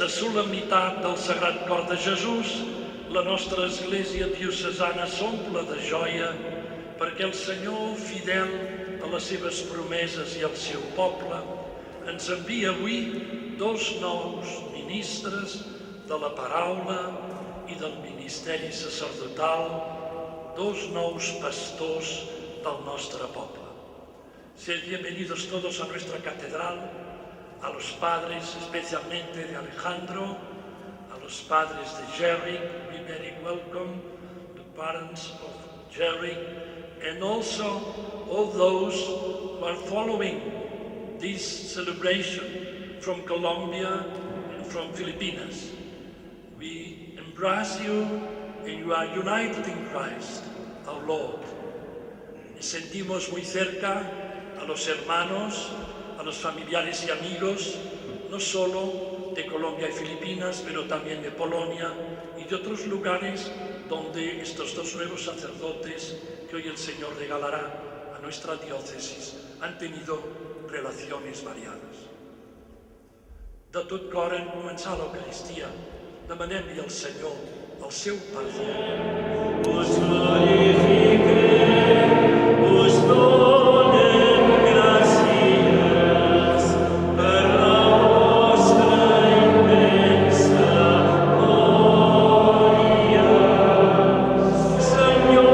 solemnitat del Sagrat Cor de Jesús, la nostra Església diocesana s'omple de joia perquè el Senyor, fidel a les seves promeses i al seu poble, ens envia avui dos nous ministres de la paraula i del ministeri sacerdotal, dos nous pastors del nostre poble. Sed bienvenidos todos a nuestra catedral, a los padres especialmente de Alejandro, a los padres de Jerry, be very welcome, the parents of Jerry, and also all those who are following this celebration from Colombia and from Filipinas. We embrace you and you are united in Christ, our Lord. Sentimos muy cerca a los hermanos, a los familiares y amigos, no solo de Colombia y Filipinas, pero también de Polonia y de otros lugares donde estos dos nuevos sacerdotes que hoy el Señor regalará a nuestra diócesis han tenido relaciones variadas. De tot cor, en començar l'Eucaristia, demanem-li al Senyor el seu perdó. Us glorifiquem, us donem gràcies per la vostra immensa glòria. Senyor,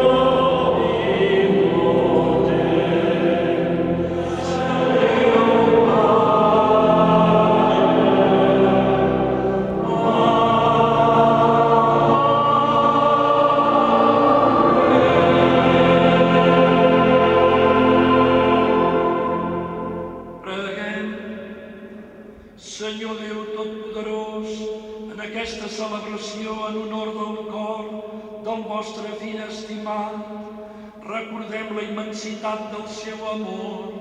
Senyor Déu Totpoderós, en aquesta celebració en honor del cor del vostre fill estimat, recordem la immensitat del seu amor.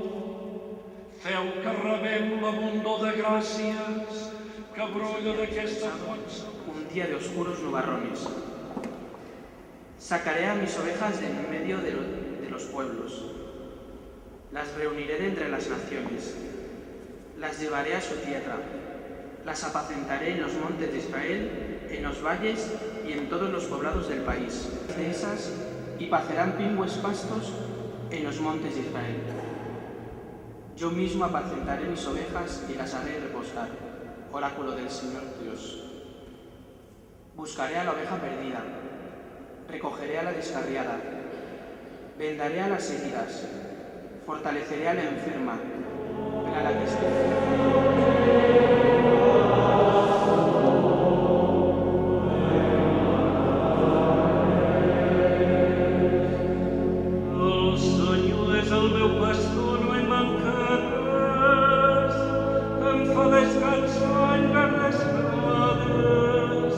Feu que rebem l'abundor de gràcies que brolla d'aquesta font. Un día de oscuros nubarrones. Sacaré a mis ovejas de en medio de los pueblos. Las reuniré de entre las naciones. Las llevaré a su tierra, las apacentaré en los montes de Israel, en los valles y en todos los poblados del país. De esas, y pacerán pingües pastos en los montes de Israel. Yo mismo apacentaré mis ovejas y las haré reposar, oráculo del Señor Dios. Buscaré a la oveja perdida, recogeré a la descarriada, vendaré a las heridas, fortaleceré a la enferma, a la que esté. El Senyor és el meu pastor, no em manca res. Em fa descansar en verdes prades,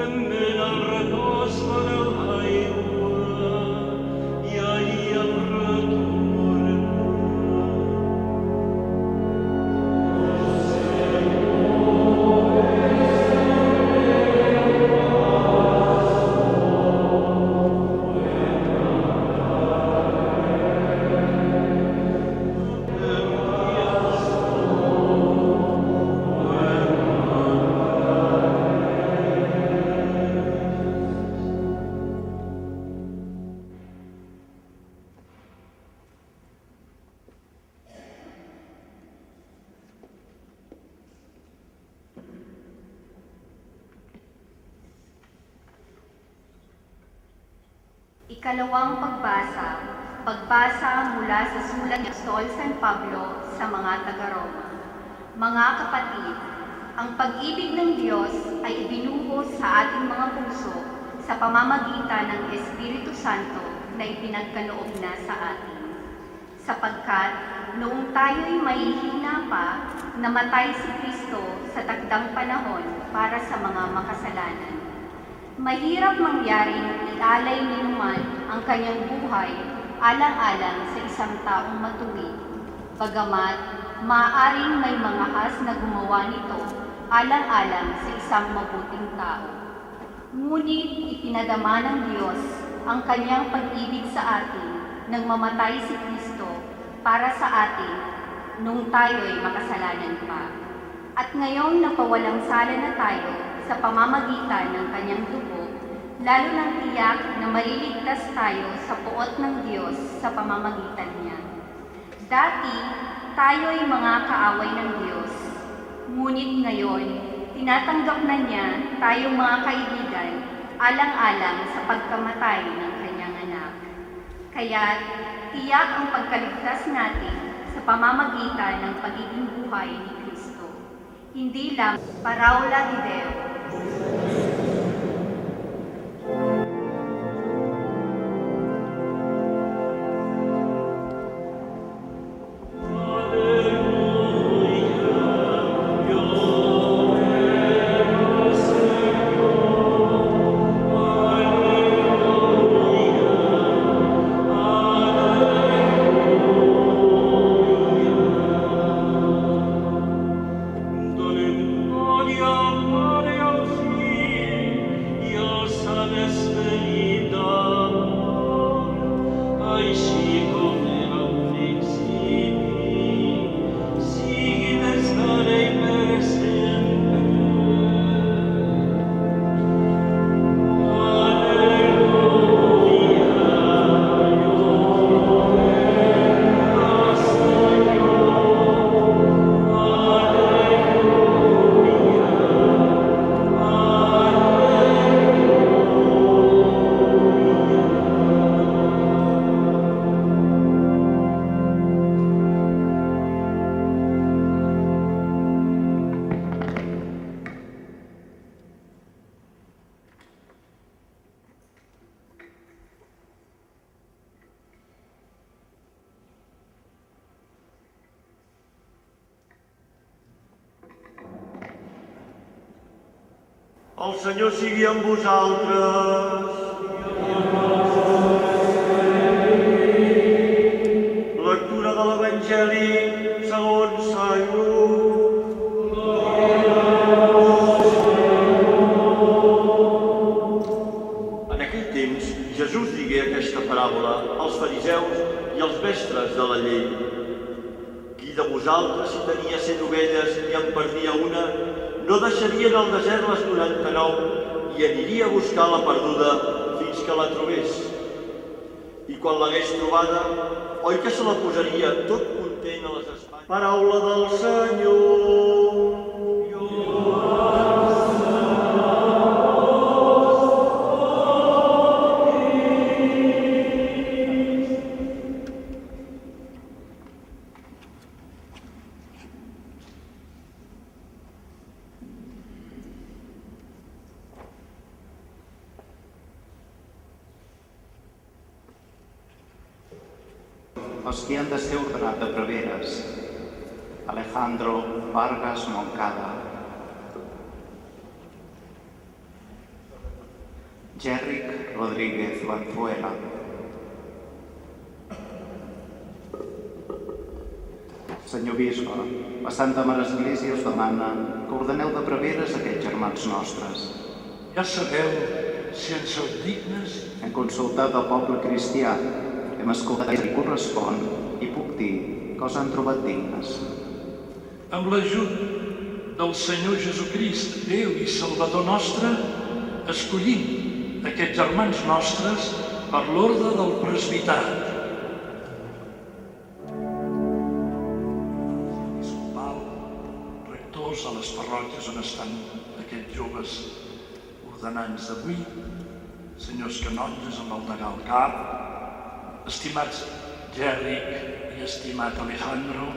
em mena al repòs de l'aigua, i allí em retorna. Ikalawang pagbasa mula sa sulat ni Apostol San Pablo sa mga taga-Roma. Mga kapatid, ang pag-ibig ng Diyos ay ibinuhos sa ating mga puso sa pamamagitan ng Espiritu Santo na ipinagkaloob na sa atin. Sapagkat noong tayo'y mahihina pa, namatay si Kristo sa takdang panahon para sa mga makasalanan. Mahirap mangyaring ialay ni naman ang kanyang buhay alang-alang sa isang taong matuwid. Bagamat maaaring may mga has na gumawa nito alang-alang sa isang mabuting tao. Ngunit ipinadama ng Diyos ang kanyang pag-ibig sa atin nang mamatay si Kristo para sa atin nung tayo'y makasalanan pa. At ngayong napawalang sala na tayo sa pamamagitan ng kanyang dugo, lalo nang tiyak na maliligtas tayo sa puot ng Diyos sa pamamagitan niya. Dati, tayo'y mga kaaway ng Diyos, ngunit ngayon, tinatanggap na niya tayong mga kaibigan alang-alang sa pagkamatay ng kanyang anak. Kaya, tiyak ang pagkaligtas natin sa pamamagitan ng pagiging buhay ni Kristo. Hindi lang paraula ni Deo. El Senyor sigui amb vosaltres. Lectura de l'Evangeli segons Sant Lluc. En aquell temps, Jesús digué aquesta paràbola als fariseus i als mestres de la llei. Qui de vosaltres, si tenia 100 ovelles i en perdia una, no deixarien al desert les 99 i aniria a buscar la perduda fins que la trobés. I quan l'hagués trobada, oi que se la posaria tot content a les espatlles? Paraula del Senyor. els qui han de ser ordenats de preveres: Alejandro Vargas Moncada, Jerric Rodríguez Vanzuela, Senyor Bisbe, la Santa Mare Església us demana que ordeneu de preveres aquests germans nostres. Ja sabeu si en sou dignes. Hem consultat el poble cristià, hem escoltat qui correspon i puc dir que els han trobat dignes. Amb l'ajut del Senyor Jesucrist, Déu i Salvador nostre, escollim aquests germans nostres per l'ordre del presbiterat. A les parròquies on estan aquests joves ordenants d'avui, senyors canonges amb el degà al cap, estimats Jerric i estimat Alejandro,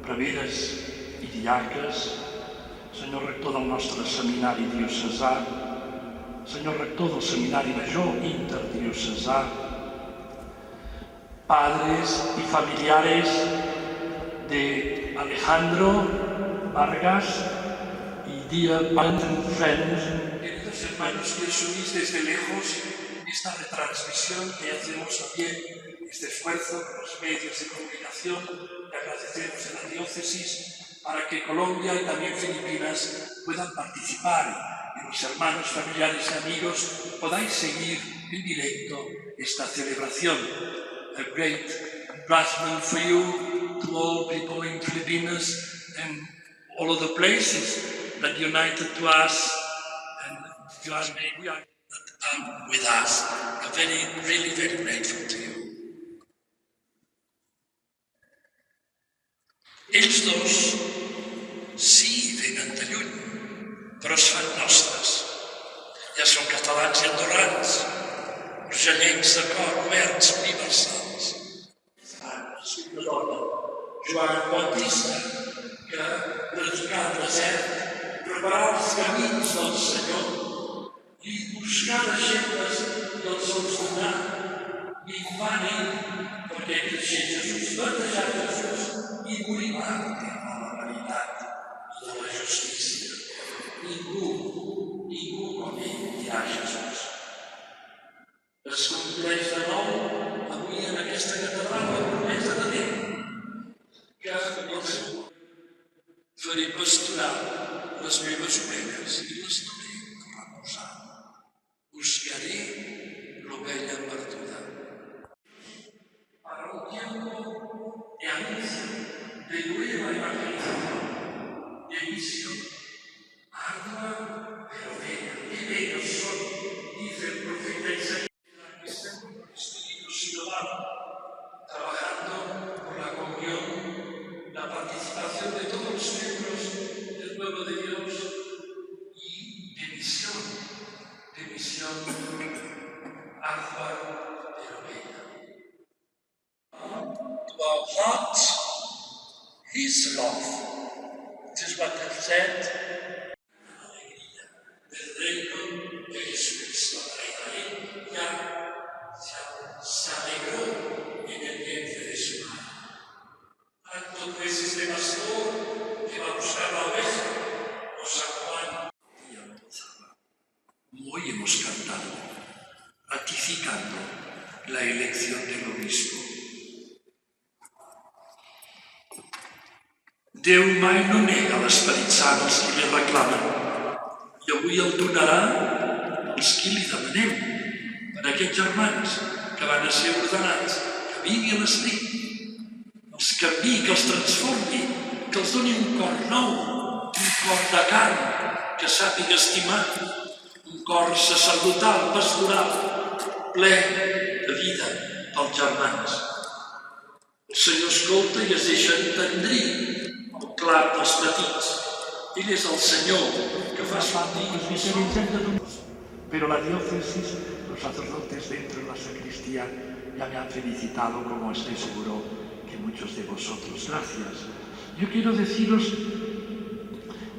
preveres i diaques, senyor rector del nostre seminari diocesà, senyor rector del seminari major interdiocesà, padres y familiares de Alejandro Vargas y dear parents and friends. Queridos hermanos que asumís desde lejos esta retransmisión que hacemos también, este esfuerzo con los medios de comunicación, que agradecemos en la diócesis para que Colombia y también Filipinas puedan participar y los hermanos, familiares y amigos podáis seguir en directo esta celebración. A great embarrassment for you, to all people in Filipinas and all of the places that united to us, and we are with us. I'm really very grateful to you. Ells dos sí venen de lluny, però es fan nostres. Ja són catalans i andorrans, urgellencs de cor, oberts, universals. Una dona, Joan Bautista, que predicar al desert, preparar els camins del Senyor i buscar deixebles que els sols donar, i va ell perquè creixés Jesús, batejar Jesús i morir màrtir a la veritat i de la justícia. Ningú com ell dirà Jesús. Es compleix de nou avui en aquesta catedral la promesa de Déu, que el seu faré pasturar les meves ovelles i les duré a reposar. Buscaré l'ovella perduda. Para un tiempo de anuncio, de nueva evangelización, de misión, ardua pero bella. Qué bellos son, dice el profeta Isaías. Estamos con Espíritu Ciudadano, trabajando por la comunión, la participación de todos los miembros del pueblo de Dios y de misión ardua pero bella. To our hearts, His love. It is what I've said. La alegría del reino de Jesucristo, Rey ya se alegró en el vientre de su madre. Tantas veces de pastor que va a buscar la oveja, o San Juan y Almozaba. Hoy hemos cantado, ratificando la elección del obispo. Déu mai no nega l'Esperit Sant als qui li reclamen, i avui el donarà als qui li demanem, per aquests germans que van a ser ordenats, que vingui l'Esperit, els canviï, que els transformi, que els doni un cor nou, un cor de carn, que sàpiga estimar, un cor sacerdotal, pastoral, ple de vida pels germans. El Senyor escolta i es deixa entendrir el clam dels petits. Ell és el Senyor que fa sortir els diferents. Pero la diócesis, los sacerdotes dentro de la sacristía ya me han felicitado, como estoy seguro que muchos de vosotros. Gracias. Yo quiero deciros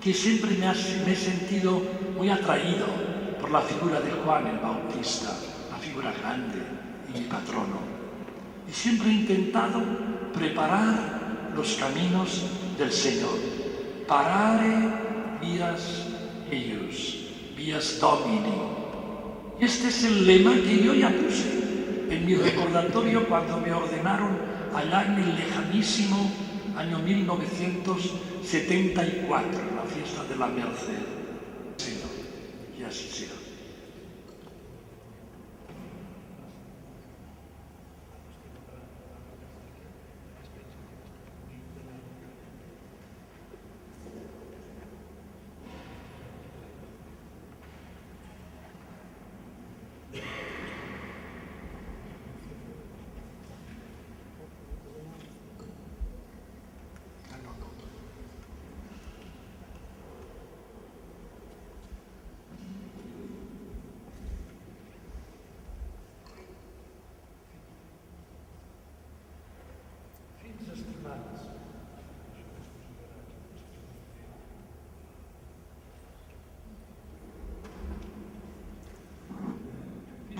que siempre me he sentido muy atraído por la figura de Juan el Bautista, la figura grande y mi patrono. Y siempre he intentado preparar los caminos del Señor. Parare vías ellos, vías Domini. Y este es el lema que yo ya puse en mi recordatorio cuando me ordenaron allá en el lejanísimo año 1974, en la fiesta de la Merced. Señor, y así sea.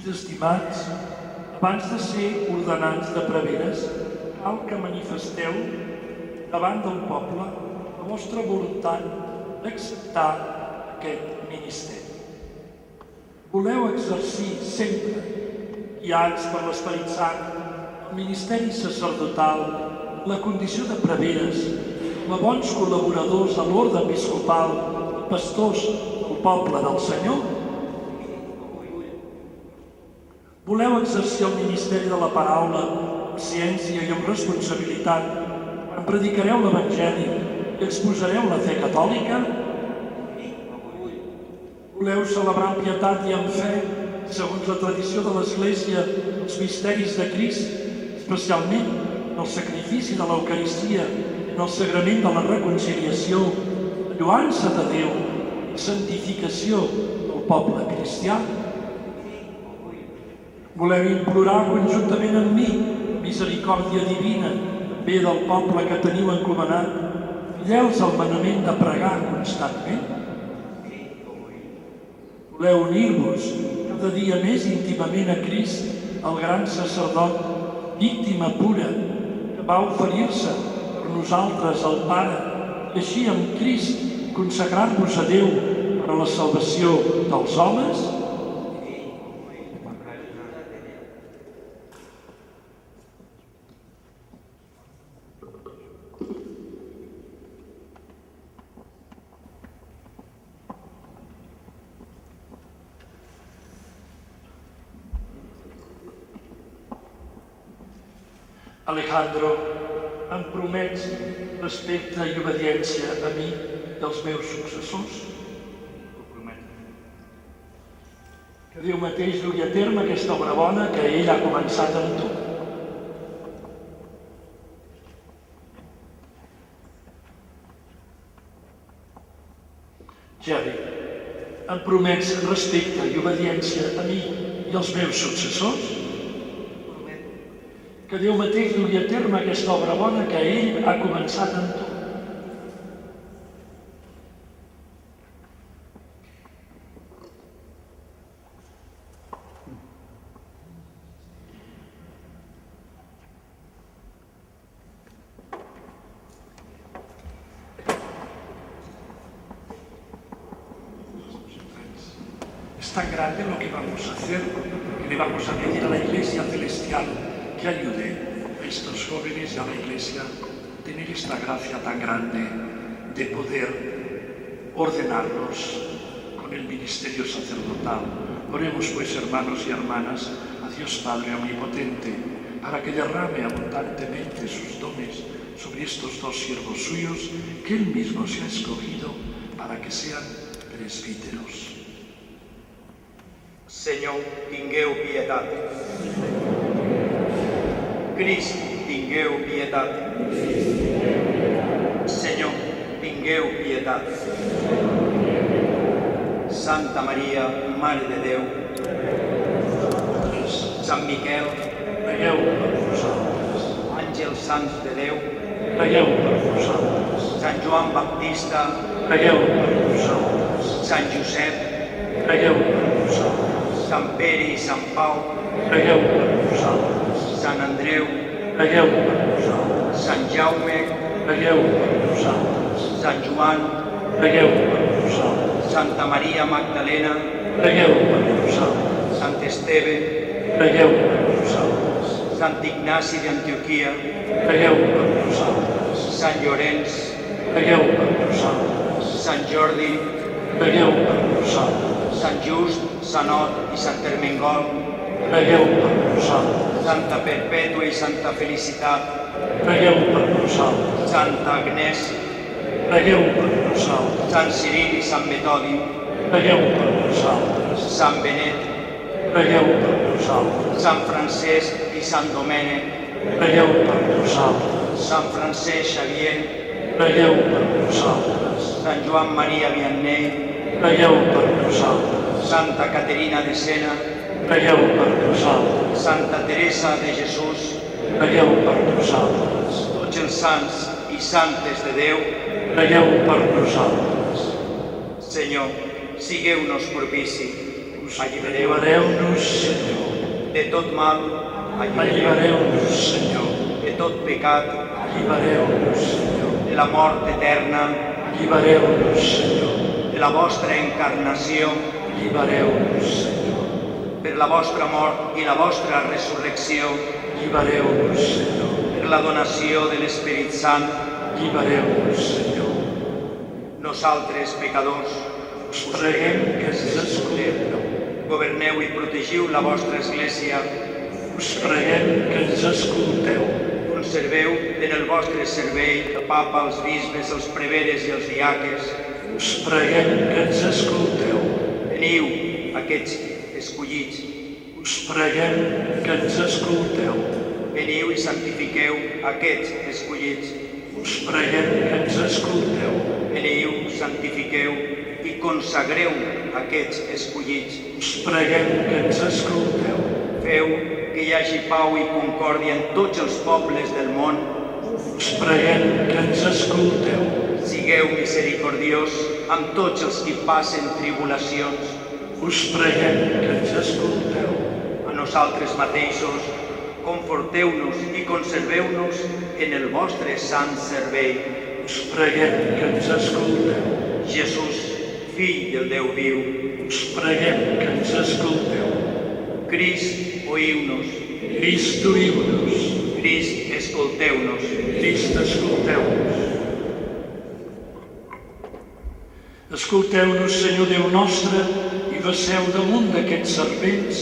Estimats, abans de ser ordenats de preveres, cal que manifesteu davant del poble la vostra voluntat d'acceptar aquest ministeri. Voleu exercir sempre, guiats per l'Esperit Sant, el ministeri sacerdotal, la condició de preveres, com a bons col·laboradors a l'orde episcopal i pastors del poble del Senyor? Voleu exercir el ministeri de la paraula amb ciència i amb responsabilitat quan predicareu l'Evangeli i exposareu la fe catòlica? Voleu celebrar amb pietat i amb fe, segons la tradició de l'Església, els misteris de Crist, especialment en el sacrifici de l'Eucaristia, en el sagrament de la reconciliació, la lluança de Déu i santificació del poble cristià? Voleu implorar conjuntament amb mi misericòrdia divina, bé del poble que teniu encomanat, fidels al manament de pregar constantment? Voleu unir-vos cada dia més íntimament a Crist, el gran sacerdot, víctima pura, que va oferir-se per nosaltres al Pare, i així amb Crist consagrar-vos a Déu per a la salvació dels homes? Alejandro, em promets respecte i obediència a mi i als meus successors? Ho prometo. Que Déu mateix dugui a terme aquesta obra bona que ell ha començat amb tu. Jerry, em promets respecte i obediència a mi i als meus successors? Que Déu mateix dugui a terme aquesta obra bona que ell ha començat amb tu. Es tan grande lo que vamos a hacer, que le vamos a pedir a la Iglesia Celestial que ayude a estos jóvenes y a la Iglesia a tener esta gracia tan grande de poder ordenarlos con el ministerio sacerdotal. Oremos pues, hermanos y hermanas, a Dios Padre Omnipotente, para que derrame abundantemente sus dones sobre estos dos siervos suyos que Él mismo se ha escogido para que sean presbíteros. Senyor, tingueu pietat. Crist, tingueu pietat. Senyor, tingueu pietat. Santa Maria, Mare de Déu, Sant Miquel, Pregueu per vosaltres. Àngels Sants de Déu, Pregueu per vosaltres. Sant Joan Baptista, Pregueu per vosaltres. Sant Josep, Pregueu per vosaltres. Sant Pere i Sant Pau, Pregueu per vosaltres. Sant Andreu, pregueu per nosaltres. Sant Jaume, Pregueu per nosaltres. Sant Joan, Pregueu per nosaltres. Santa Maria Magdalena, Pregueu per nosaltres. Sant Esteve, Pregueu per nosaltres. Sant Ignasi d'Antioquia, Pregueu per nosaltres. Sant Llorenç, Pregueu per nosaltres. Sant Jordi, Pregueu per nosaltres. Sant Just, Sant Ot i Sant Ermengol, Pregueu per nosaltres. Santa Perpètua i Santa Felicitat, Pregueu per nosaltres. Santa Agnès, Pregueu per nosaltres. Sant Ciril i Sant Metodi, Pregueu per nosaltres. Sant Benet, Pregueu per nosaltres. Sant Francesc i Sant Domènec, Pregueu per nosaltres. Sant Francesc Xavier, Pregueu per nosaltres. Sant Joan Maria Vianney, Pregueu per nosaltres. Santa Caterina de Sena, Pregueu per nosaltres. Santa Teresa de Jesús, Pregueu per nosaltres. tots els sants i santes de Déu, Pregueu per nosaltres. Senyor, sigueu-nos propici, Allibereu-nos, Senyor. de tot mal, Allibereu-nos, Senyor. de tot pecat, Allibereu-nos, Senyor. de la mort eterna, Allibereu-nos, Senyor. de la vostra encarnació, Allibereu-nos, Senyor. per la vostra mort i la vostra resurrecció, Allibereu-nos, Senyor. per la donació de l'Esperit Sant, Allibereu-nos, Senyor. nosaltres, pecadors, Us preguem que ens escolteu. governeu i protegiu la vostra Església, Us preguem que ens escolteu. conserveu en el vostre servei el papa, els bisbes, els preveres i els diaques. Us preguem que ens escolteu. Teniu aquests escollits, Us preguem que ens escolteu. veniu i santifiqueu aquests escollits. Us preguem que ens escolteu. Veniu, santifiqueu i consagreu aquests escollits. Us preguem que ens escolteu. Feu que hi hagi pau i concòrdia en tots els pobles del món. Us preguem que ens escolteu. Sigueu misericordiós amb tots els que passen tribulacions. Us preguem que ens escolteu. A nosaltres mateixos, conforteu-nos i conserveu-nos en el vostre sant servei. Us preguem que ens escolteu. Jesús, Fill del Déu viu, Us preguem que ens escolteu. Crist, oïu-nos. Crist, oïu-nos. Crist, escolteu-nos. Crist, escolteu-nos. Escolteu-nos, Senyor Déu nostre, i vesseu damunt d'aquests servents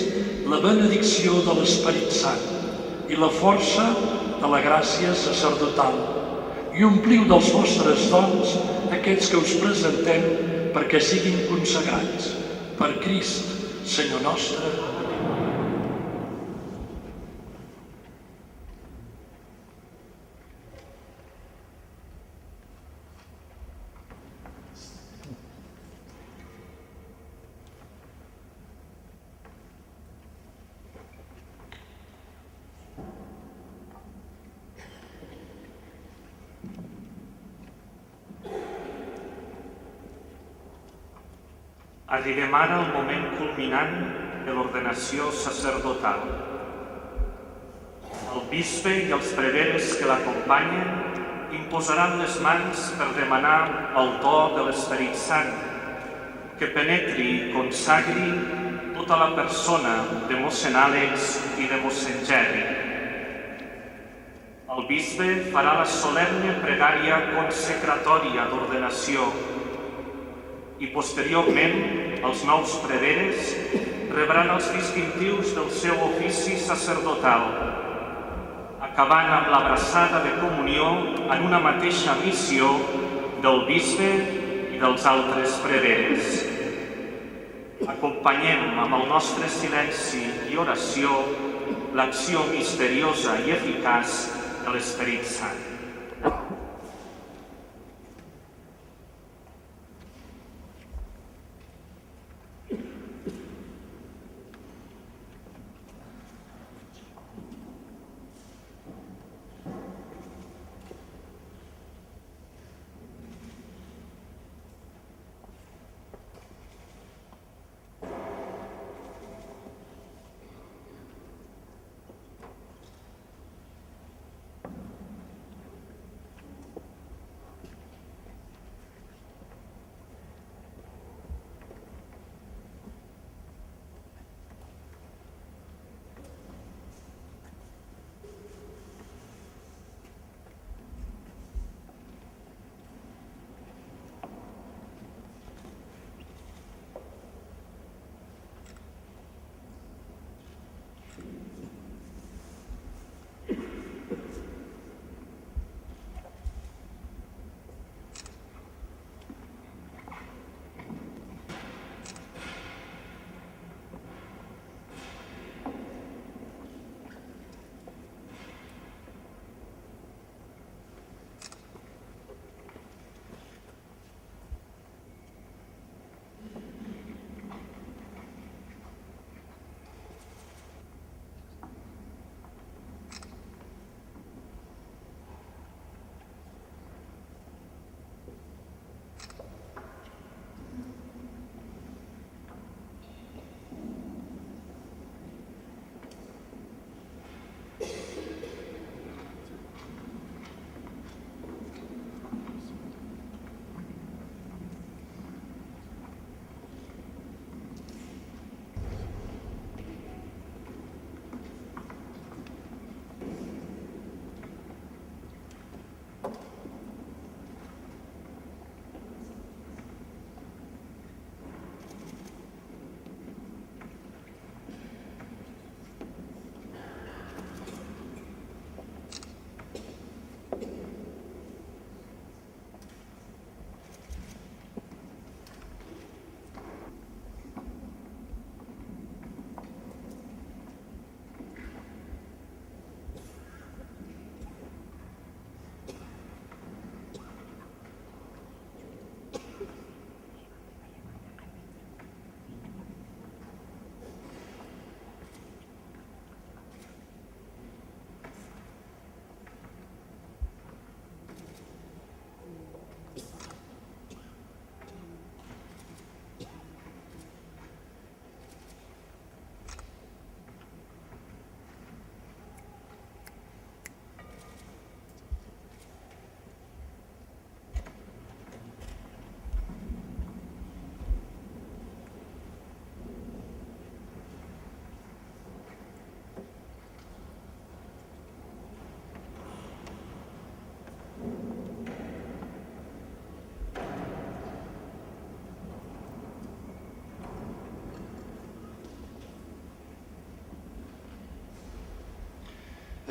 la benedicció de l'Esperit Sant i la força de la gràcia sacerdotal. I ompliu dels vostres dons aquests que us presentem perquè siguin consagrats. Per Crist, Senyor nostre. Arribem ara al moment culminant de l'ordenació sacerdotal. El bisbe i els preveres que l'acompanyen imposaran les mans per demanar el do de l'Esperit Sant, que penetri i consagri tota la persona de mossèn Àlex i de mossèn Gerri. El bisbe farà la solemne pregària consecratòria d'ordenació i posteriorment els nous preveres rebran els distintius del seu ofici sacerdotal, acabant amb l'abraçada de comunió en una mateixa missió del bisbe i dels altres preveres. Acompanyem amb el nostre silenci i oració l'acció misteriosa i eficaç de l'Esperit Sant.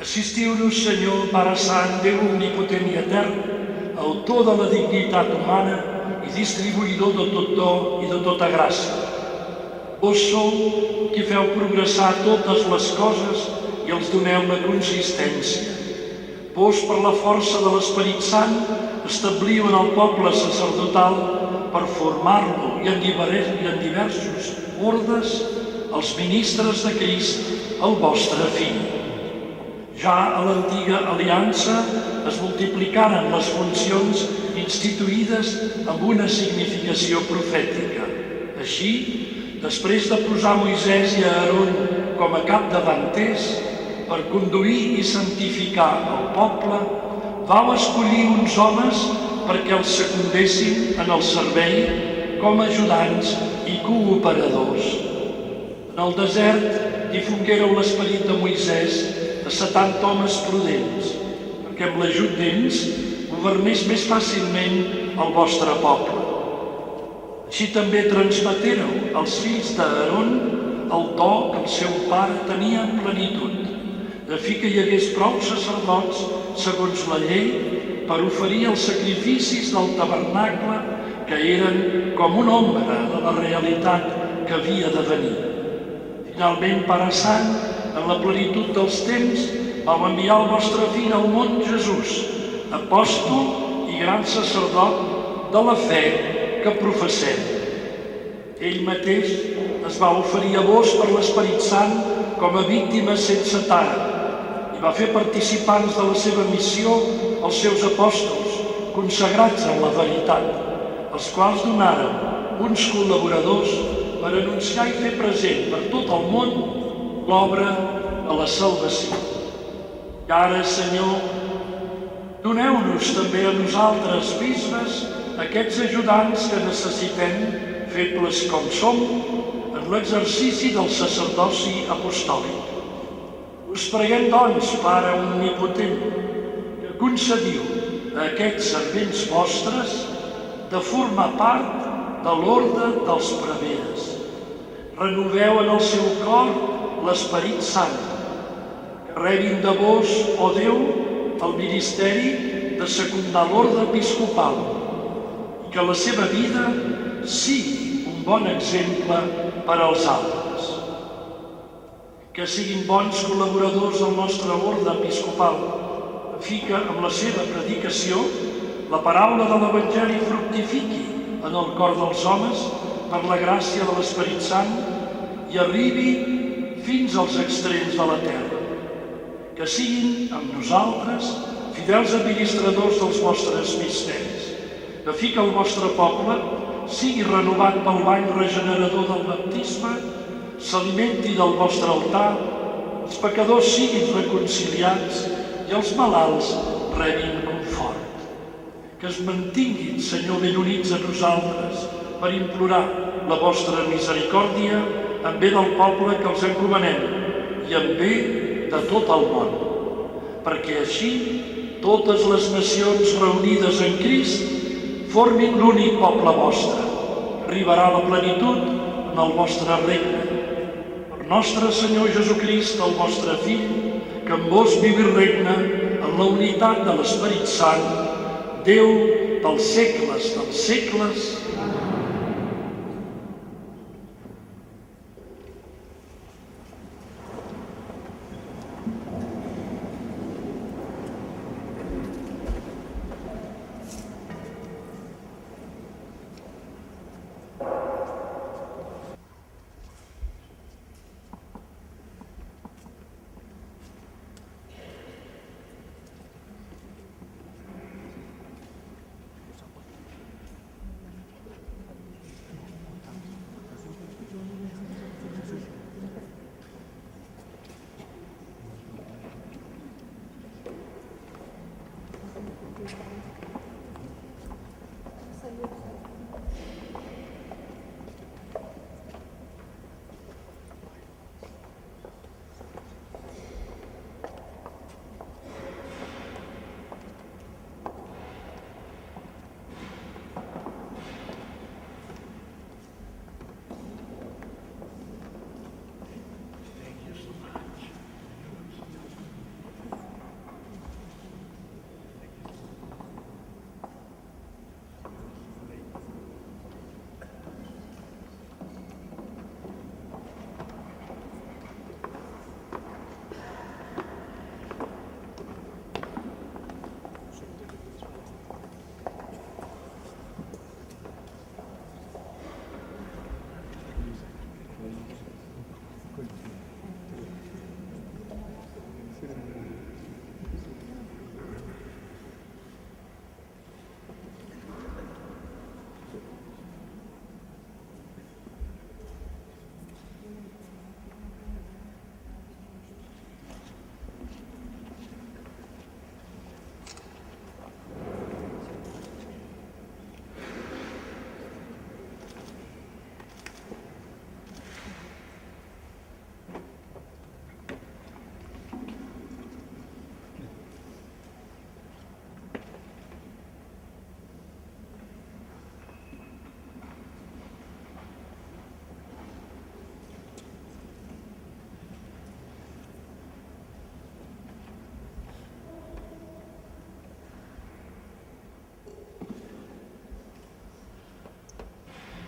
Assistiu-nos, Senyor, Pare Sant, Déu omnipotent i etern, autor de la dignitat humana i distribuïdor de tot do i de tota gràcia. Vós sou qui feu progressar totes les coses i els doneu la consistència. Vós, per la força de l'Esperit Sant, establiu en el poble sacerdotal per formar-lo i en diversos ordes els ministres de Crist, el vostre Fill. Ja a l'antiga aliança es multiplicaren les funcions instituïdes amb una significació profètica. Així, després de posar Moisès i Aarón com a capdavanters per conduir i santificar el poble, vau escollir uns homes perquè els secundessin en el servei com a ajudants i cooperadors. En el desert difonguéreu l'esperit de Moisès a 70 homes prudents, perquè amb l'ajut d'ells governés més fàcilment el vostre poble. Així també transmetéreu als fills d'Aarón el do que el seu pare tenia en plenitud, de fi que hi hagués prou sacerdots, segons la llei, per oferir els sacrificis del tabernacle que eren com una ombra de la realitat que havia de venir. Finalment, Pare Sant, en la plenitud dels temps, vau enviar el vostre Fill al món, Jesús, apòstol i gran sacerdot de la fe que professem. Ell mateix es va oferir a vós per l'Esperit Sant com a víctima sense tara i va fer participants de la seva missió els seus apòstols, consagrats en la veritat, els quals donaren uns col·laboradors per anunciar i fer present per tot el món l'obra de la salvació. I ara, Senyor, doneu-nos també a nosaltres, bisbes, aquests ajudants que necessitem, febles com som, en l'exercici del sacerdoci apostòlic. Us preguem, doncs, Pare omnipotent, que concediu a aquests servents vostres de formar part de l'orde dels preveres. Renoveu en el seu cor l'Esperit Sant, que rebin de vos, ó Déu, el ministeri de secundar l'orde episcopal i que la seva vida sigui un bon exemple per als altres. Que siguin bons col·laboradors del nostre orde episcopal, a fi que, amb la seva predicació, la paraula de l'Evangeli fructifiqui en el cor dels homes per la gràcia de l'Esperit Sant i arribi fins als extrems de la terra. Que siguin amb nosaltres fidels administradors dels vostres misteris, a fi que el vostre poble sigui renovat pel bany regenerador del baptisme, s'alimenti del vostre altar, els pecadors siguin reconciliats i els malalts rebin confort. Que es mantinguin, Senyor, ben units a nosaltres per implorar la vostra misericòrdia en bé del poble que els encomanem i en bé de tot el món, perquè així totes les nacions reunides en Crist formin l'únic poble vostre. Arribarà la plenitud en el vostre regne. Per nostre Senyor Jesucrist, el vostre Fill, que amb vos viu i regna en la unitat de l'Esperit Sant, Déu dels segles dels segles.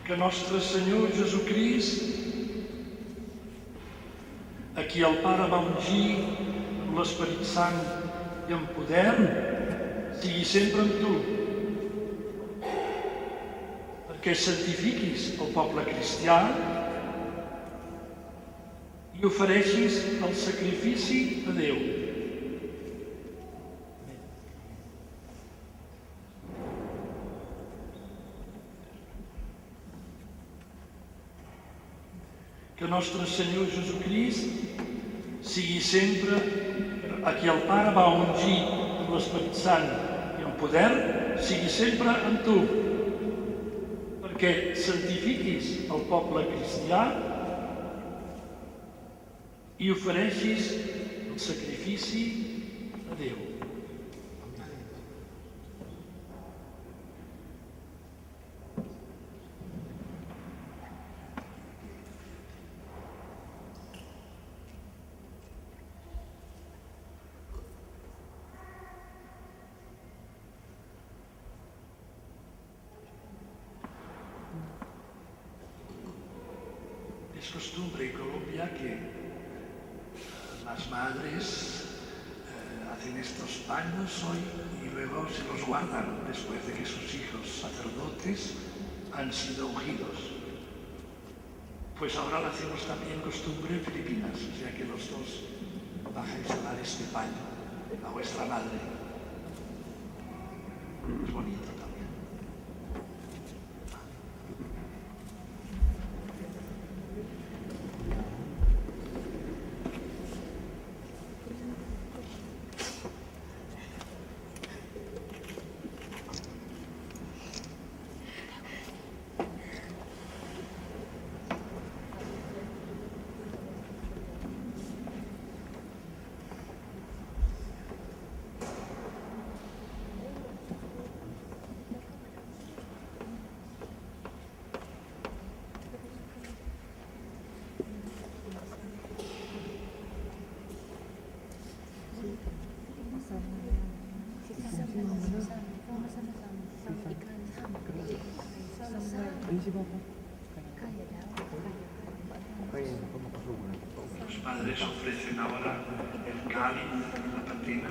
Que nostre Senyor Jesucrist, a qui el Pare va ungir amb l'Esperit Sant i amb poder, sigui sempre amb tu, perquè santifiquis el poble cristià i ofereixis el sacrifici a Déu. Que nostre Senyor Jesucrist sigui sempre a qui el Pare va ungir amb l'Esperit Sant i amb poder sigui sempre amb tu, perquè santifiquis el poble cristià i ofereixis el sacrifici a Déu. Es costumbre en Colombia que las madres hacen estos paños hoy y luego se los guardan después de que sus hijos sacerdotes han sido ungidos. Pues ahora lo hacemos también costumbre en Filipinas, o sea que los dos bajáis a dar este paño a vuestra madre. Es bonito también. Los padres ofrecen ahora el cáliz, la patina.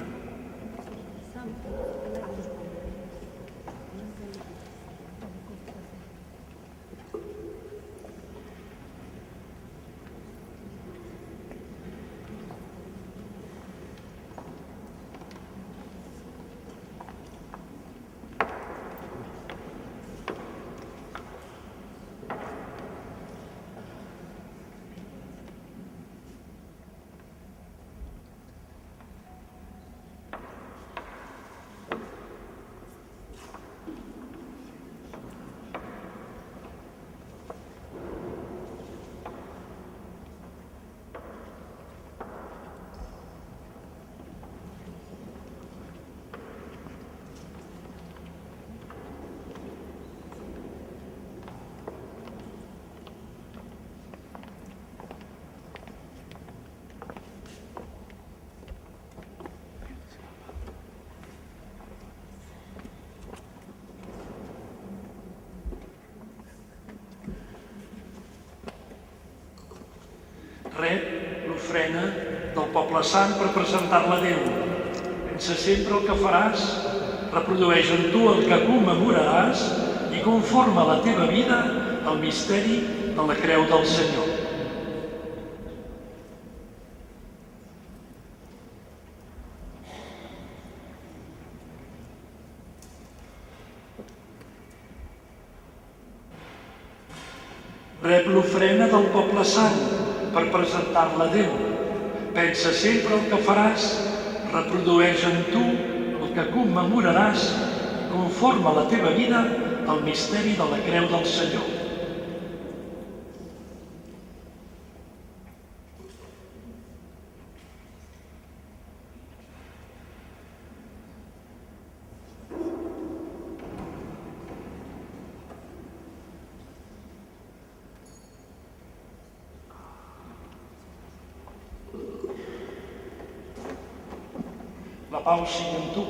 Rep l'ofrena del poble sant per presentar-la a Déu. Pensa sempre el que faràs, reprodueix en tu el que commemoraràs i conforma la teva vida al misteri de la creu del Senyor. Rep l'ofrena del poble sant per presentar-la a Déu. Pensa sempre el que faràs, reprodueix en tu el que commemoraràs, conforma la teva vida al misteri de la creu del Senyor. La pau sigui amb tu.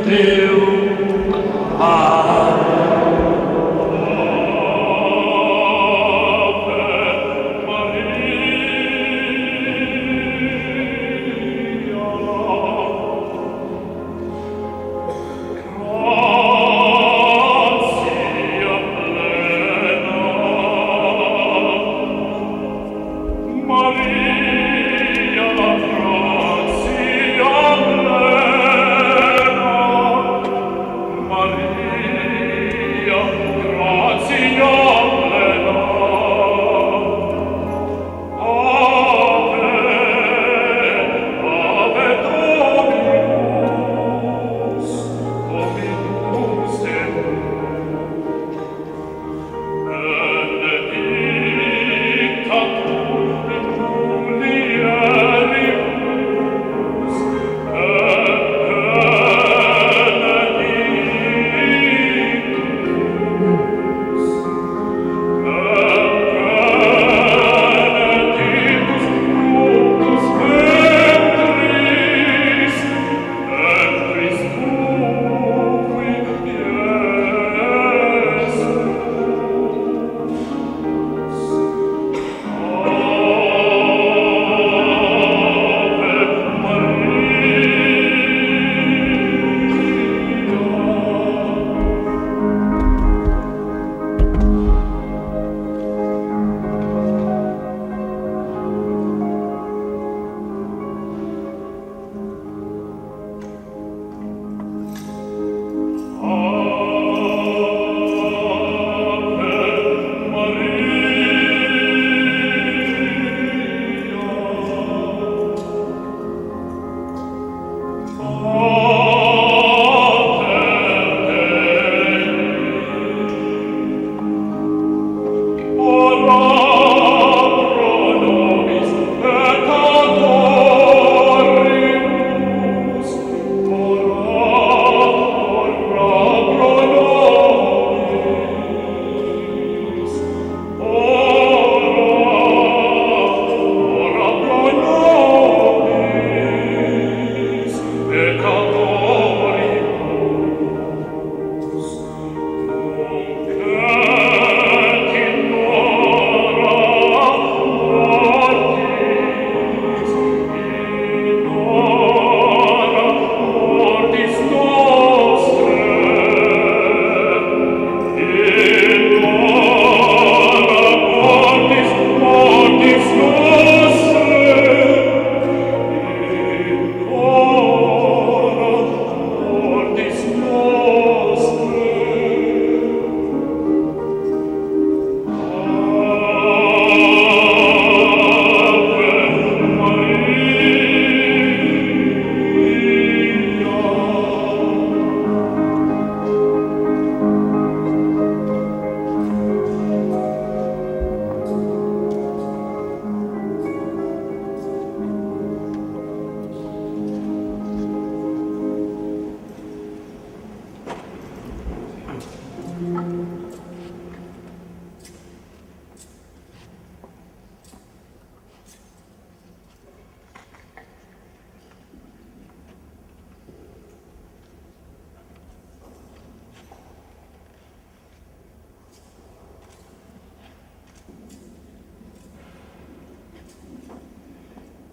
teu. Ave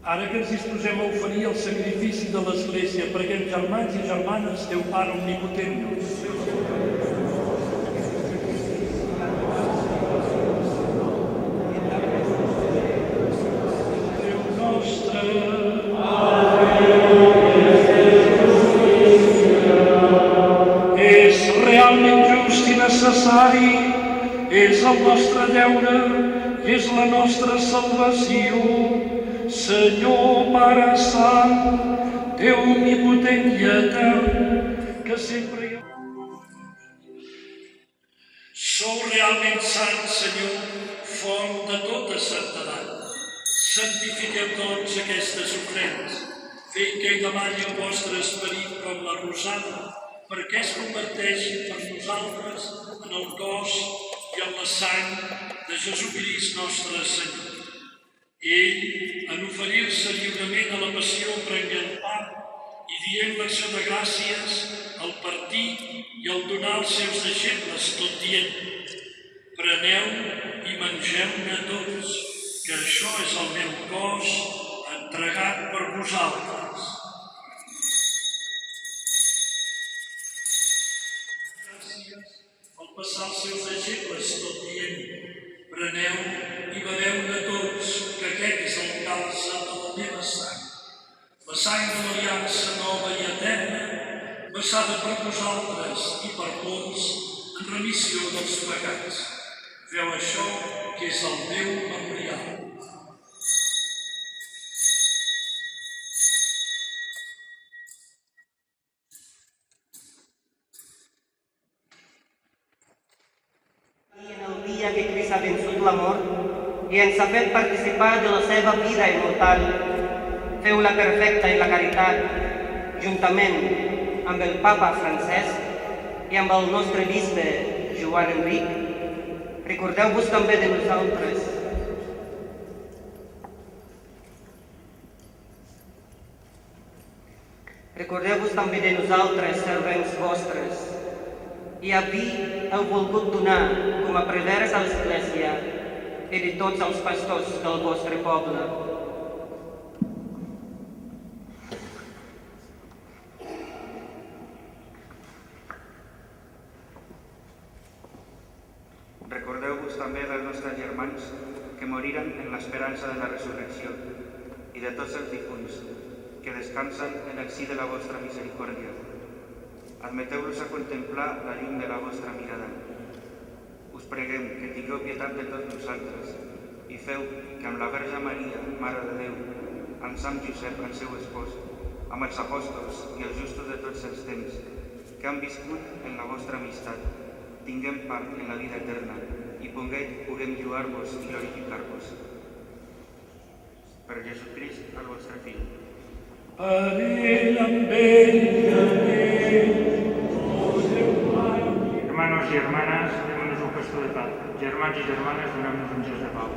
Ara que ens disposem a oferir el sacrifici de l'Església, preguem, germans i germanes, Déu Pare Omnipotent. Déu nostre, és realment just i necessari, és el nostre deure i és la nostra salvació. Senyor Pare Sant, Déu omnipotent i etern, que sempre hi ha... Sou realment sant, Senyor, font de tota santedat. Santifiqueu tots aquestes ofrenes, fent que hi demani el vostre esperit com la rosada, perquè es converteixi per nosaltres en el cos i en la sang de Jesucrist nostre Senyor. Ell, en oferir-se lliurement a la passió, prengué el pa i dient l'acció de gràcies, als seus deixebles tot dient: preneu i mengeu-ne tots, que això és el meu cos entregat per vosaltres. Gràcies al passar als seus deixebles tot dient: preneu i beveu-ne tots, que aquest és el càlcer de la meva sang, la sang de l'aliança nova i eterna, vessada per vosaltres i per molts en remissió dels pecats. Feu això, que és el meu memorial. I en el dia que Crist ha vençut la mort i ens ha fet participar de la seva vida immortal, feu-la perfecta en la caritat, juntament amb el papa Francesc i amb el nostre bisbe Joan Enric. Recordeu-vos també de nosaltres. Recordeu-vos també de nosaltres, servents vostres, i a vi heu volgut donar com a prevers a l'Església i de tots els pastors del vostre poble. Recordeu-vos també dels nostres germans que moriren en l'esperança de la resurrecció i de tots els difunts que descansen en el si de la vostra misericòrdia. Admeteu-los a contemplar la llum de la vostra mirada. Us preguem que tingueu pietat de tots nosaltres i feu que amb la Verge Maria, Mare de Déu, amb Sant Josep, el seu espòs, amb els apòstols i els justos de tots els temps que han viscut en la vostra amistat, tinguem part en la vida eterna i puguem lluar-vos i glorificar-vos. Per Jesucrist, el vostre Fill. Per ell, amb ell i amb ell, Hermanos y hermanas, démonos un gesto de paz. Germans y germanas, démonos un gesto de paz.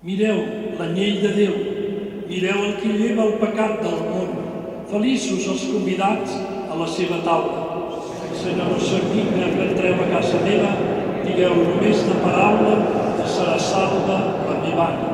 Mireu l'anyell de Déu, mireu el que lleva el pecat del món. Feliços els convidats a la seva taula. Senyor, no soc digne que entreu a casa meva, digueu només de paraula que serà salva la meva ànima.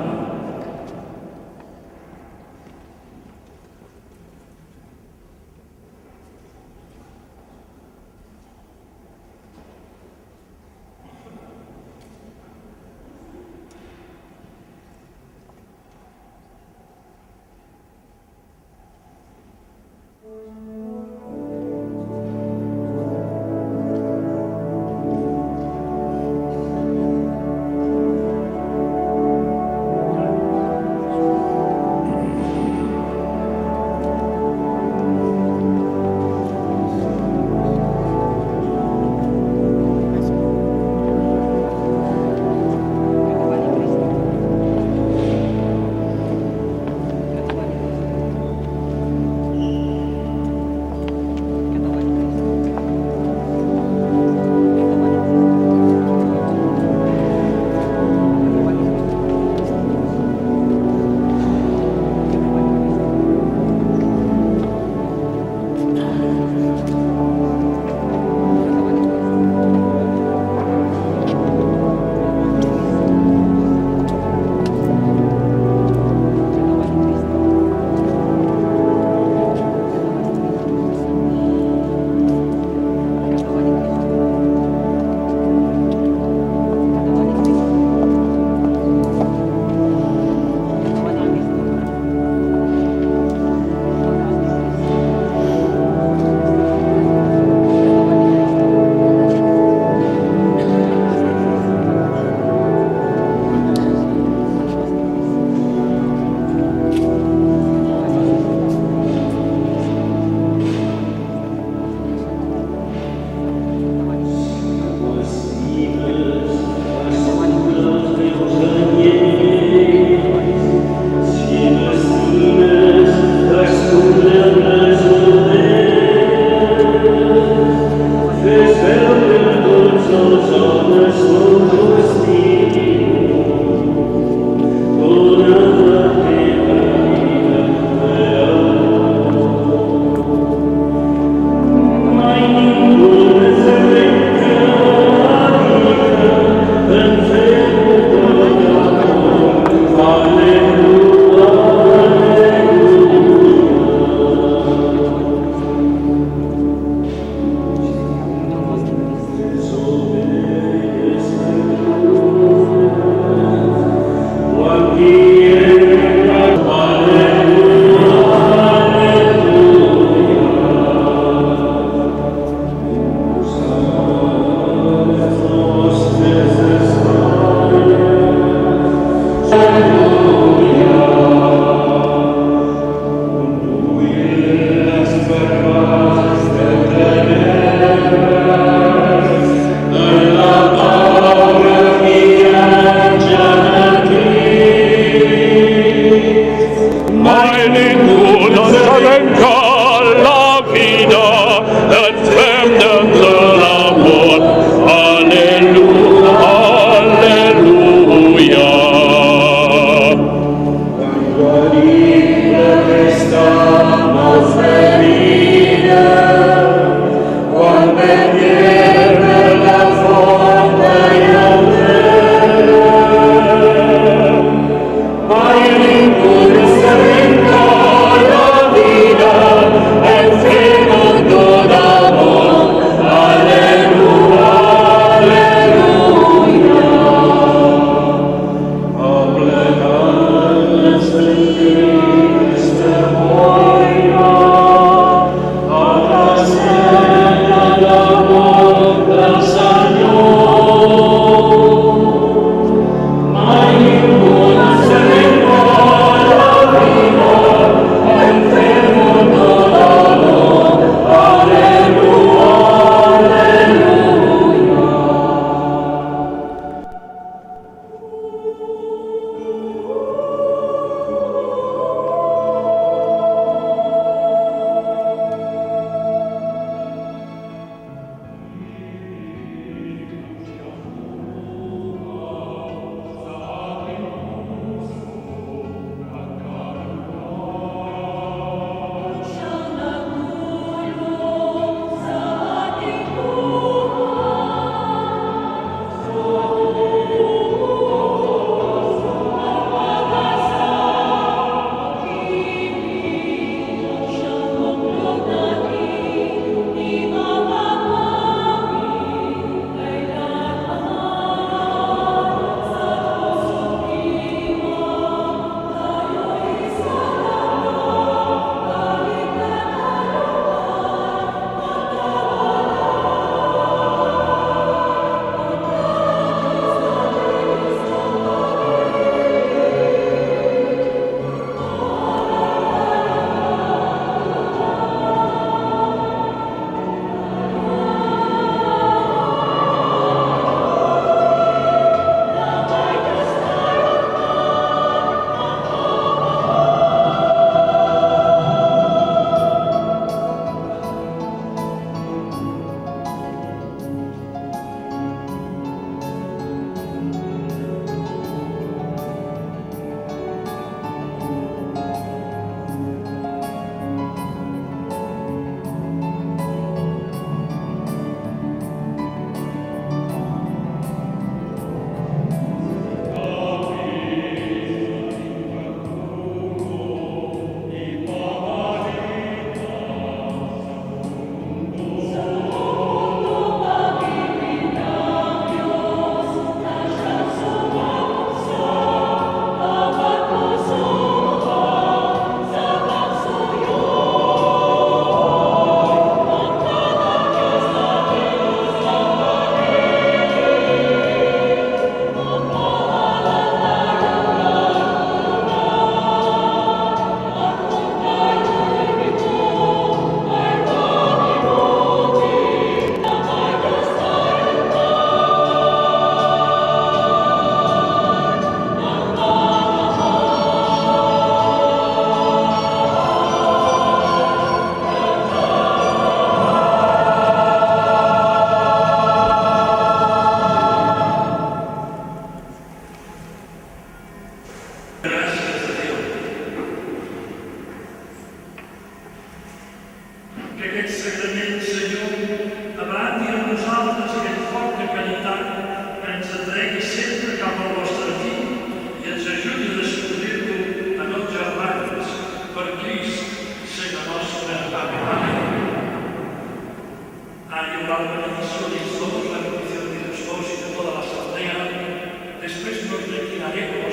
Después nos retiraremos,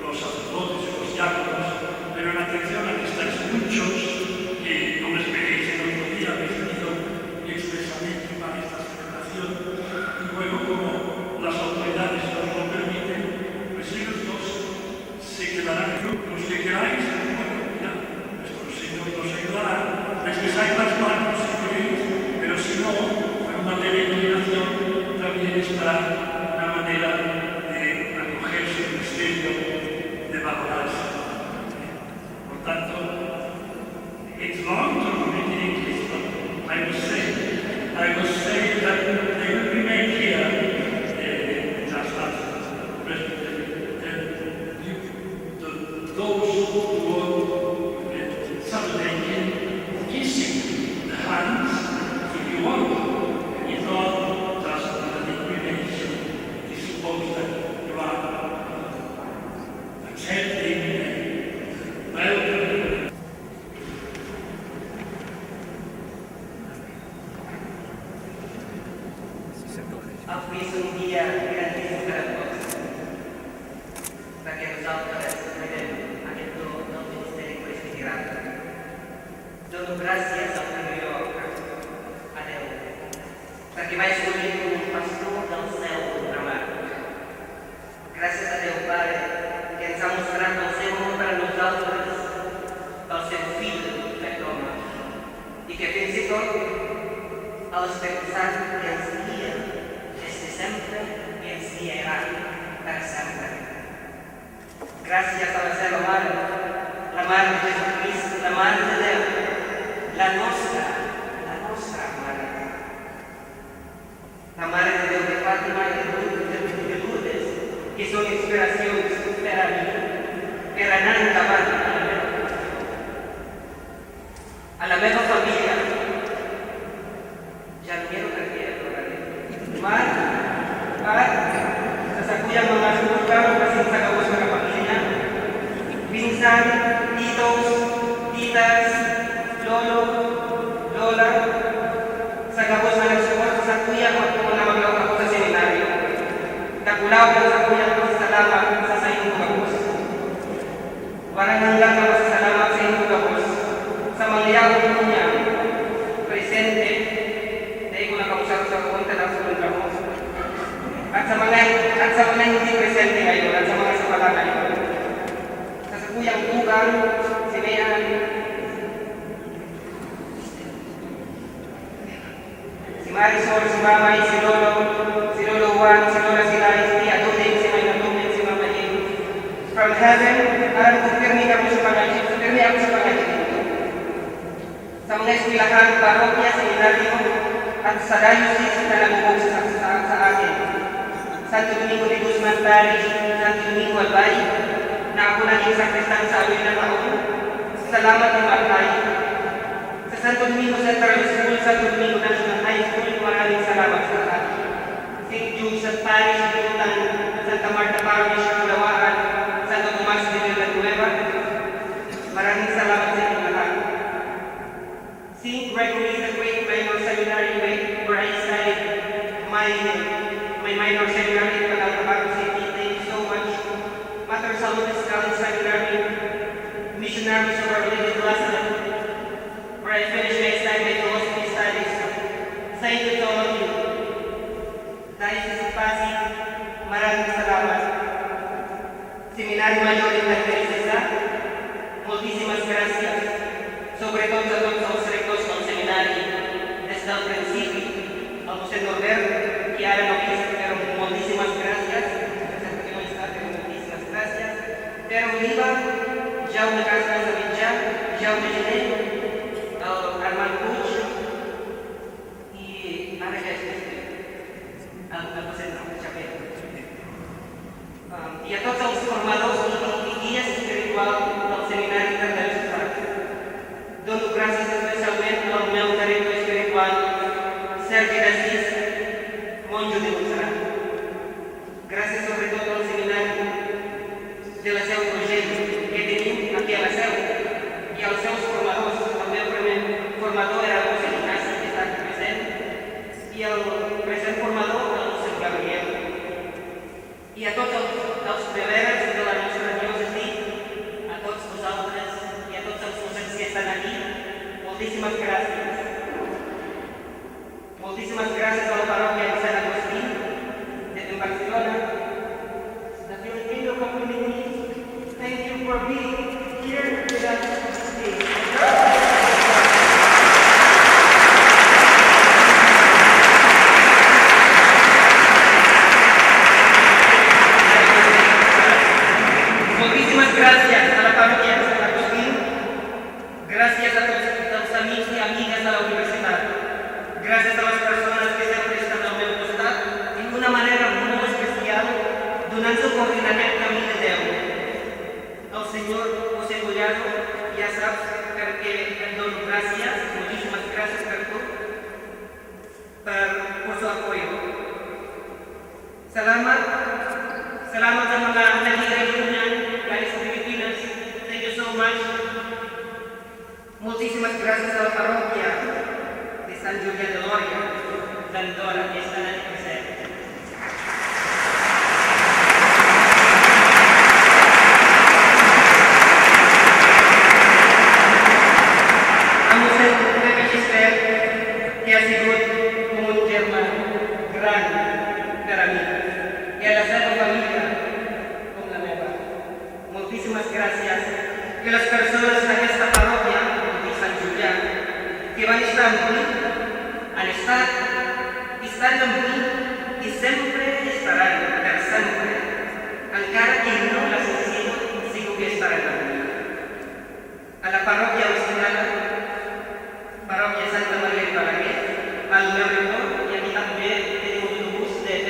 los sacerdotes y los diáconos, pero en atención a que estáis muchos, que no esperéis el otro día, habéis venido expresamente para esta celebración, y luego como las autoridades nos lo permiten, pues ellos dos se quedarán. Los que queráis, bueno, mira, nuestro Señor nos ayudará, les besáis las manos si queréis, pero si no, con una leve inclinación también estará una manera de acogerse el misterio, de valorarse. Por tanto, it's long to read in English, but I will say that they will remain here just as those who are celebrating, kissing the hands if you want, if not just an inclination. It is supposed that you are accepting and welcoming. Avui és un dia grandíssim per a tots, perquè nosaltres rebem aquest do del ministeri presbiteral. Dono gràcies al Senyor, a Déu, perquè va escollir un pastor del cel ultramar. Gràcies a Déu, Pare, que ens ha mostrat el seu amor per a nosaltres, pel seu fill fet home, i que fins i tot a l'Esperit Sant que ens guia sempre i ens guiarà per sempre. Gràcies a la seva Mare, la Mare de Jesucrist, la Mare de Déu, la nostra Mare. La Mare de Déu de Fàtima i de Lourdes, que són inspiracions per a mi, per anar endavant a la meva vida. A la meva família, ja no miro perquè ploraré. Mare, sasakuyan mga sugang kasing sa gawos ng pamilya, pinsan, titos, titas, lolo, lola, sa gawos na nagsupport sa kuya kung ako na maglaw ako sa seminaryo. Nagulaw ng sa kuya ko sa salamat sa inyong gawos. Parang hanggang ako sa salamat sa inyong gawos, sa mga yakong niya, presente, dahil ko nakausap sa kupunta ng sulong gawos. At sa mga hindi presente ngayon at sa mga sumala ngayon. Sa Kuyang Tugang, si Mayan, si Marisol, si Mamay, si Lolo Juan, si Lola Silay, si Tia Duding, si May Natumit, si Mama Jim. From heaven, alam ko pirmi ako sa Panginoon. Sa mga eskwelahan, parokya, seminaryo, at sa diocese na nagubog sa akin. Santo Domingo de Guzman Parish, Santo Domingo Albay, na ako naging sakristan sa amin na taon. Salamat ng Malay. Sa Santo Domingo Central School, Santo Domingo National High School, maraming salamat sa lahat. St. Joseph's Parish, Pinutan, Santa Marta Parish, Kulawaan, Santo Tomas de Villanueva, maraming salamat sa inyo lahat. St. Gregory the Great Minor Seminary, where I studied my minor seminary in Calabaro City. Thank you so much. Mater Salutis College Seminary, Missionaries of Our Lady Blessed, where I finished my philosophy studies. Thank you to all of you. Diocese of Pasig, maraming salamat. Seminario Mayor de Teresa, muchísimas gracias. Sobre todo a todos los rectores del seminario, desde el principio, a José Norberto, que ahora no quiso, pero muchísimas gracias. Que no está, pero muchísimas gracias. Pero viva, Jaume Casas Avitja, Jaume Gené, Armand Puig, y ahora ya al José Chapel. Y a todos los formadores y guías espirituales del seminario internacional. Dono gracias especialmente al meu director espiritual, Sergio Asís, monjo de Montserrat. Gracias sobre todo al seminario de la seu proyecto que tenim aquí a la seu y a los seus formadors. El meu primer formador era José Ignacio, que está aquí present, y el present formador, el José Gabriel. Y I a tots els preveres de la nostra diòcesi, a tots vosaltres i a tots els docents que estan aquí, moltíssimes gràcies. Moltíssimes gràcies a la parròquia de Sant Agustí, de Barcelona, the Filipino community. Thank you for being here with us today. Moltíssimes gràcies a la parròquia de Sant Agustí, gràcies a tots els amics i amigues de la universitat, gràcies a les persones que sempre estan al meu costat i d'una manera molt especial donant suport en aquest camí de Déu. El Senyor José Collado, ja saps perquè et dono gràcies, moltíssimes gràcies per tu, por su apoyo. Salamat sa mga nag-reunion galing sa Pilipinas. Thank you so much. Muchísimas gracias a la parroquia de San Julián de Loria, Dandora, que están aquí presentes. A Mossèn Pepe Gispert, que ha sigut com un germà gran per a mi, i a la seva família, com la meva. Moltíssimes gràcies. Que les persones d'aquesta parròquia de Sant Julià que van estar amb mi, han estat, estan amb mi i sempre estaran, per sempre. Encara que no les necessito, segur que estaran amb mi. A la parròquia Ostinana, parròquia Santa Maria de Balaguer, al meu rector, i aquí també tenim un autobús des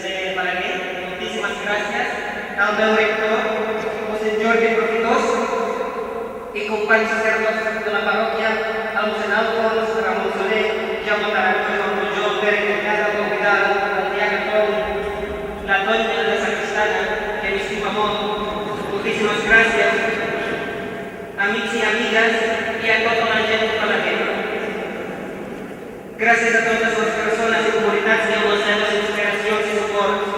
de Balaguer. Moltíssimes gràcies al meu rector, Mossèn Jordi Profitós, i companys sacerdots de la parròquia, el Mossèn Alfons, Ramon Soler, Jaume Taranto, Joan Pujol, Pere Canyada, Pau Vidal, el Diaca Tom, la Tonya de Sacristana, que m'estima molt. Moltíssimes gràcies, amics i amigues, i a tota la gent de Balaguer. Gràcies a totes les persones i comunitats que amb les seves inspiracions i suports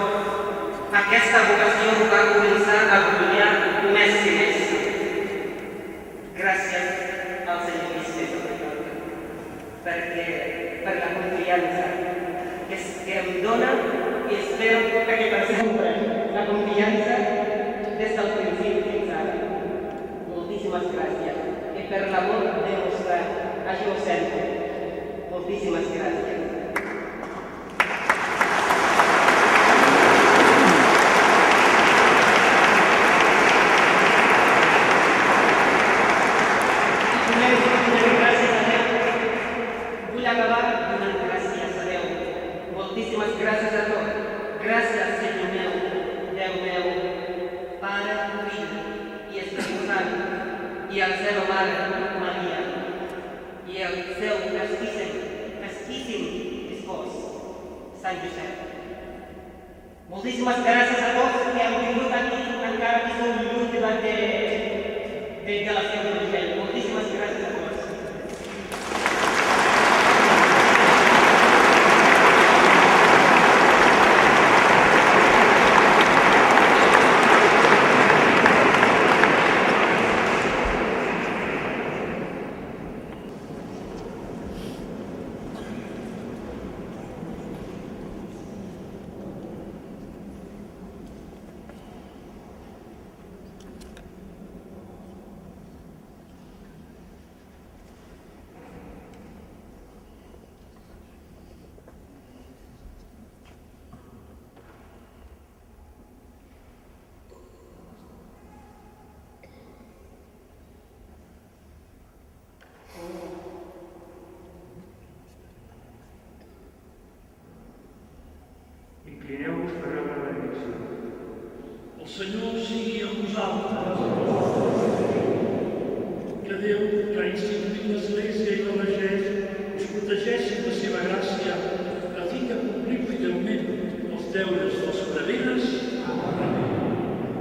aquesta vocació va començar a brillar més i més. Gràcies al Senyor Bisbe per la confiança que em dona i espero que per sempre la confiança des del principi fins ara. Moltíssimes gràcies i per l'amor demostrat a jo sempre. Moltíssimes gràcies. Moltíssimes gràcies a tots. Gràcies, Senyor meu, Déu meu, Pare, Fill i Espírit Sant, i a la seva Mare, Maria, i el seu castíssim espòs, Sant Josep. Moltíssimes gràcies a tots que han vingut aquí, encara que som lluny davant de la seva Evangeli. Moltíssimes gràcies a tots. Inclineu-vos per rebre la benedicció. El Senyor sigui amb vosaltres. Que Déu, que ha instituït l'Església i la regeix, us protegeixi amb la seva gràcia, a fi que compliu fidelment els deures dels preveres,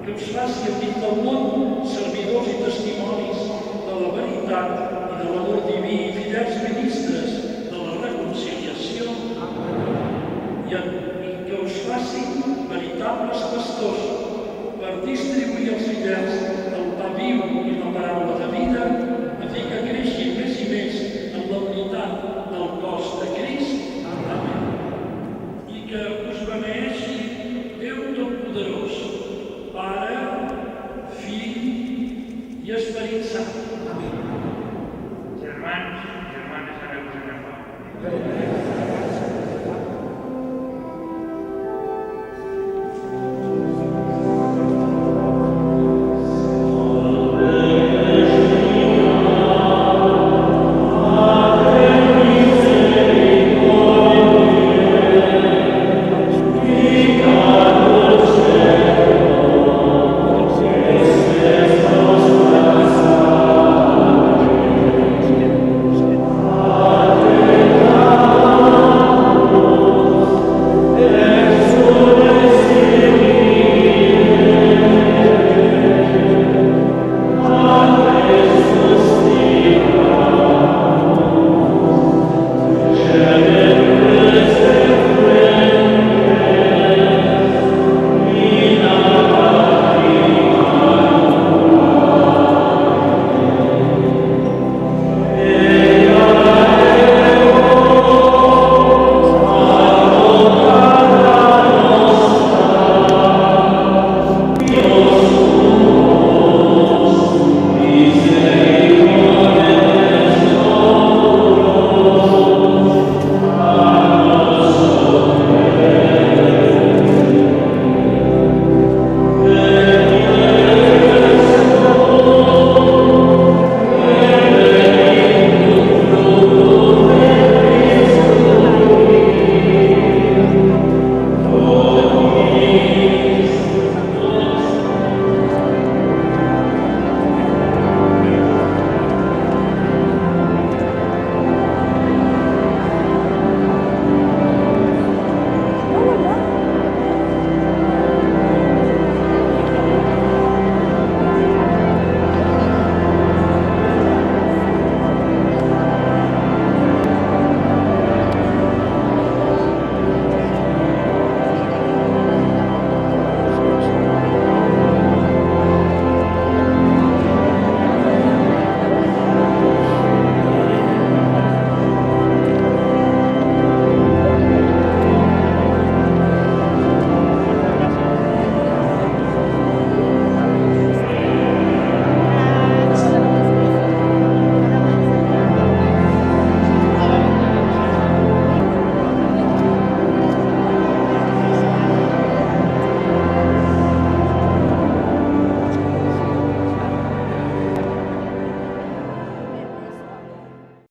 que us faci enmig del món servidors i testimonis de la veritat i de l'amor diví i fidels ministres de la reconciliació, i que us faci